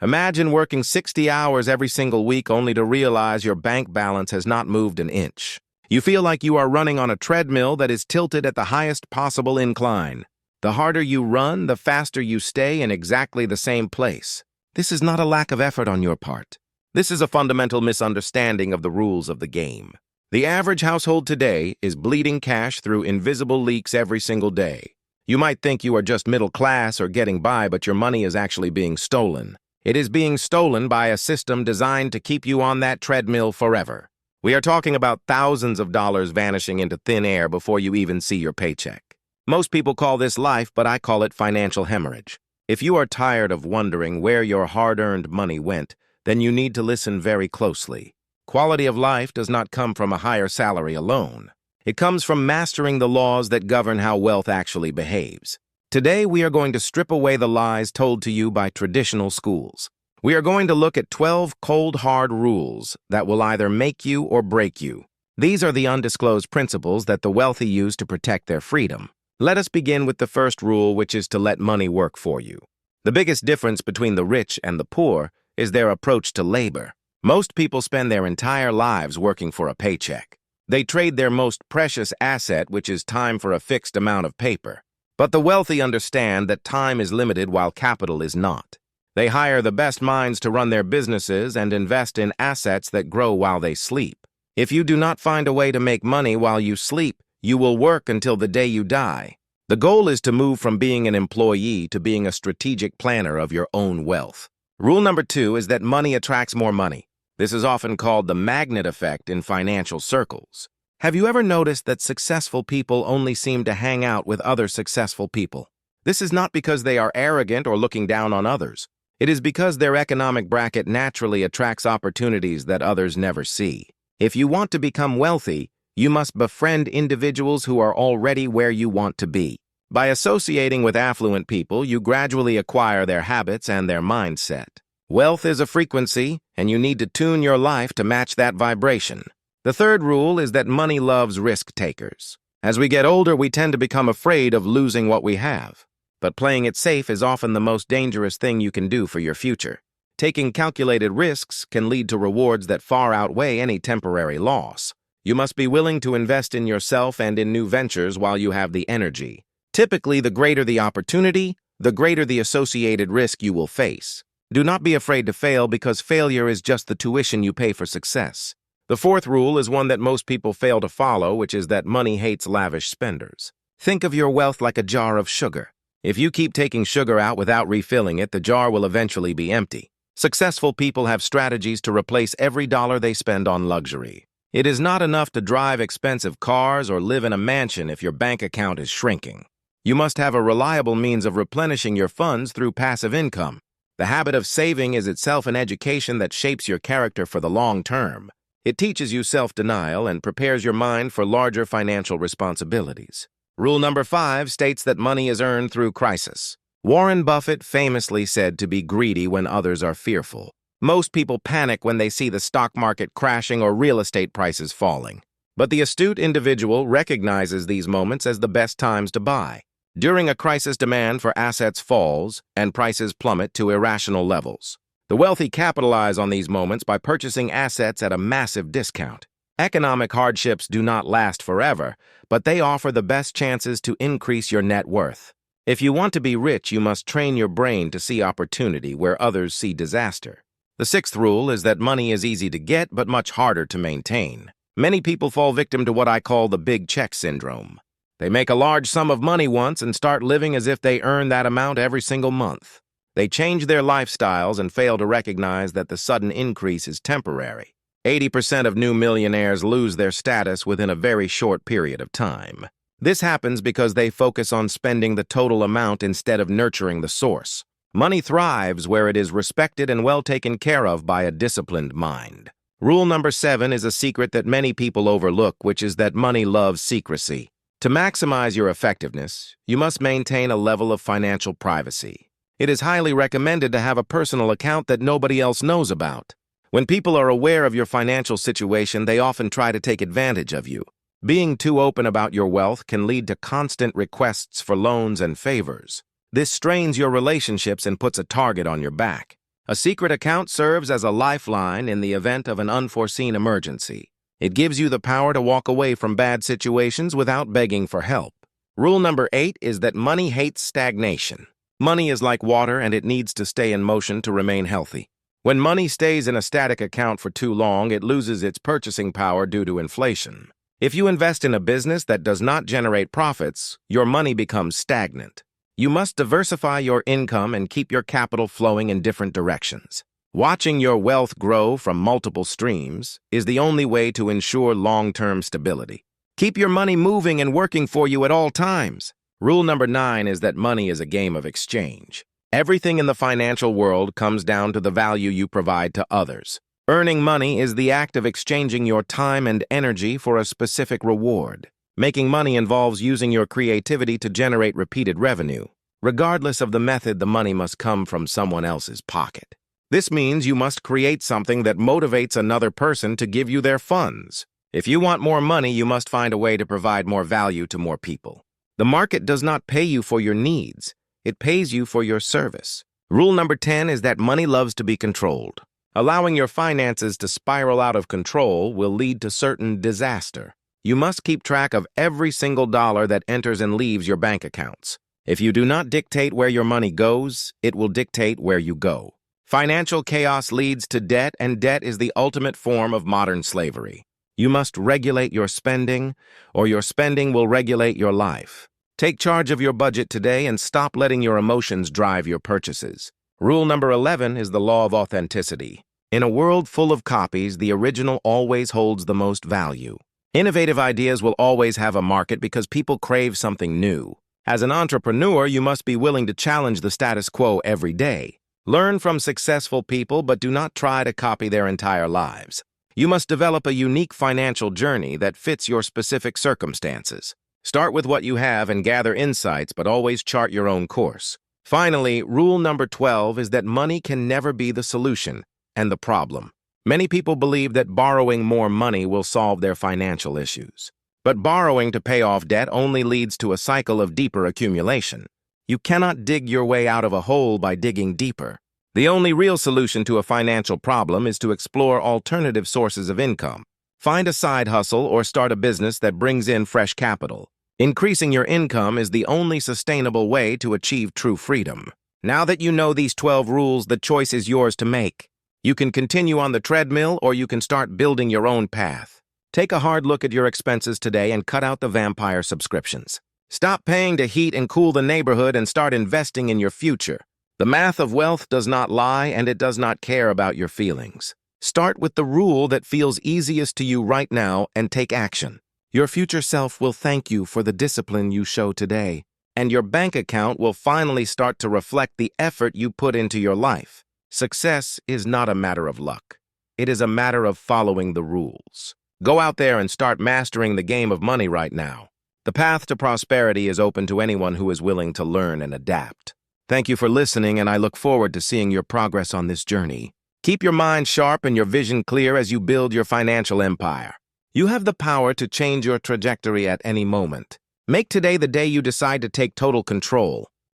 Imagine working 60 hours every single week only to realize your bank balance has not moved an inch. You feel like you are running on a treadmill that is tilted at the highest possible incline. The harder you run, the faster you stay in exactly the same place. This is not a lack of effort on your part. This is a fundamental misunderstanding of the rules of the game. The average household today is bleeding cash through invisible leaks every single day. You might think you are just middle class or getting by, but your money is actually being stolen. It is being stolen by a system designed to keep you on that treadmill forever. We are talking about thousands of dollars vanishing into thin air before you even see your paycheck. Most people call this life, but I call it financial hemorrhage. If you are tired of wondering where your hard-earned money went, then you need to listen very closely. Quality of life does not come from a higher salary alone. It comes from mastering the laws that govern how wealth actually behaves. Today, we are going to strip away the lies told to you by traditional schools. We are going to look at 12 cold, hard rules that will either make you or break you. These are the undisclosed principles that the wealthy use to protect their freedom. Let us begin with the first rule, which is to let money work for you. The biggest difference between the rich and the poor is their approach to labor. Most people spend their entire lives working for a paycheck. They trade their most precious asset, which is time, for a fixed amount of paper. But the wealthy understand that time is limited while capital is not. They hire the best minds to run their businesses and invest in assets that grow while they sleep. If you do not find a way to make money while you sleep, you will work until the day you die. The goal is to move from being an employee to being a strategic planner of your own wealth. Rule number 2 is that money attracts more money. This is often called the magnet effect in financial circles. Have you ever noticed that successful people only seem to hang out with other successful people? This is not because they are arrogant or looking down on others. It is because their economic bracket naturally attracts opportunities that others never see. If you want to become wealthy, you must befriend individuals who are already where you want to be. By associating with affluent people, you gradually acquire their habits and their mindset. Wealth is a frequency, and you need to tune your life to match that vibration. The third rule is that money loves risk takers. As we get older, we tend to become afraid of losing what we have. But playing it safe is often the most dangerous thing you can do for your future. Taking calculated risks can lead to rewards that far outweigh any temporary loss. You must be willing to invest in yourself and in new ventures while you have the energy. Typically, the greater the opportunity, the greater the associated risk you will face. Do not be afraid to fail, because failure is just the tuition you pay for success. The fourth rule is one that most people fail to follow, which is that money hates lavish spenders. Think of your wealth like a jar of sugar. If you keep taking sugar out without refilling it, the jar will eventually be empty. Successful people have strategies to replace every dollar they spend on luxury. It is not enough to drive expensive cars or live in a mansion if your bank account is shrinking. You must have a reliable means of replenishing your funds through passive income. The habit of saving is itself an education that shapes your character for the long term. It teaches you self-denial and prepares your mind for larger financial responsibilities. Rule number 5 states that money is earned through crisis. Warren Buffett famously said to be greedy when others are fearful. Most people panic when they see the stock market crashing or real estate prices falling. But the astute individual recognizes these moments as the best times to buy. During a crisis, demand for assets falls and prices plummet to irrational levels. The wealthy capitalize on these moments by purchasing assets at a massive discount. Economic hardships do not last forever, but they offer the best chances to increase your net worth. If you want to be rich, you must train your brain to see opportunity where others see disaster. The sixth rule is that money is easy to get but much harder to maintain. Many people fall victim to what I call the big check syndrome. They make a large sum of money once and start living as if they earn that amount every single month. They change their lifestyles and fail to recognize that the sudden increase is temporary. 80% of new millionaires lose their status within a very short period of time. This happens because they focus on spending the total amount instead of nurturing the source. Money thrives where it is respected and well taken care of by a disciplined mind. Rule number 7 is a secret that many people overlook, which is that money loves secrecy. To maximize your effectiveness, you must maintain a level of financial privacy. It is highly recommended to have a personal account that nobody else knows about. When people are aware of your financial situation, they often try to take advantage of you. Being too open about your wealth can lead to constant requests for loans and favors. This strains your relationships and puts a target on your back. A secret account serves as a lifeline in the event of an unforeseen emergency. It gives you the power to walk away from bad situations without begging for help. Rule number 8 is that money hates stagnation. Money is like water and it needs to stay in motion to remain healthy. When money stays in a static account for too long, it loses its purchasing power due to inflation. If you invest in a business that does not generate profits, your money becomes stagnant. You must diversify your income and keep your capital flowing in different directions. Watching your wealth grow from multiple streams is the only way to ensure long-term stability. Keep your money moving and working for you at all times. Rule number 9 is that money is a game of exchange. Everything in the financial world comes down to the value you provide to others. Earning money is the act of exchanging your time and energy for a specific reward. Making money involves using your creativity to generate repeated revenue. Regardless of the method, the money must come from someone else's pocket. This means you must create something that motivates another person to give you their funds. If you want more money, you must find a way to provide more value to more people. The market does not pay you for your needs. It pays you for your service. Rule number 10 is that money loves to be controlled. Allowing your finances to spiral out of control will lead to certain disaster. You must keep track of every single dollar that enters and leaves your bank accounts. If you do not dictate where your money goes, it will dictate where you go. Financial chaos leads to debt, and debt is the ultimate form of modern slavery. You must regulate your spending, or your spending will regulate your life. Take charge of your budget today and stop letting your emotions drive your purchases. Rule number 11 is the law of authenticity. In a world full of copies, the original always holds the most value. Innovative ideas will always have a market because people crave something new. As an entrepreneur, you must be willing to challenge the status quo every day. Learn from successful people, but do not try to copy their entire lives. You must develop a unique financial journey that fits your specific circumstances. Start with what you have and gather insights, but always chart your own course. Finally, rule number 12 is that money can never be the solution and the problem. Many people believe that borrowing more money will solve their financial issues. But borrowing to pay off debt only leads to a cycle of deeper accumulation. You cannot dig your way out of a hole by digging deeper. The only real solution to a financial problem is to explore alternative sources of income. Find a side hustle or start a business that brings in fresh capital. Increasing your income is the only sustainable way to achieve true freedom. Now that you know these 12 rules, the choice is yours to make. You can continue on the treadmill, or you can start building your own path. Take a hard look at your expenses today and cut out the vampire subscriptions. Stop paying to heat and cool the neighborhood and start investing in your future. The math of wealth does not lie, and it does not care about your feelings. Start with the rule that feels easiest to you right now and take action. Your future self will thank you for the discipline you show today, and your bank account will finally start to reflect the effort you put into your life. Success is not a matter of luck. It is a matter of following the rules. Go out there and start mastering the game of money right now. The path to prosperity is open to anyone who is willing to learn and adapt. Thank you for listening, and I look forward to seeing your progress on this journey. Keep your mind sharp and your vision clear as you build your financial empire. You have the power to change your trajectory at any moment. Make today the day you decide to take total control.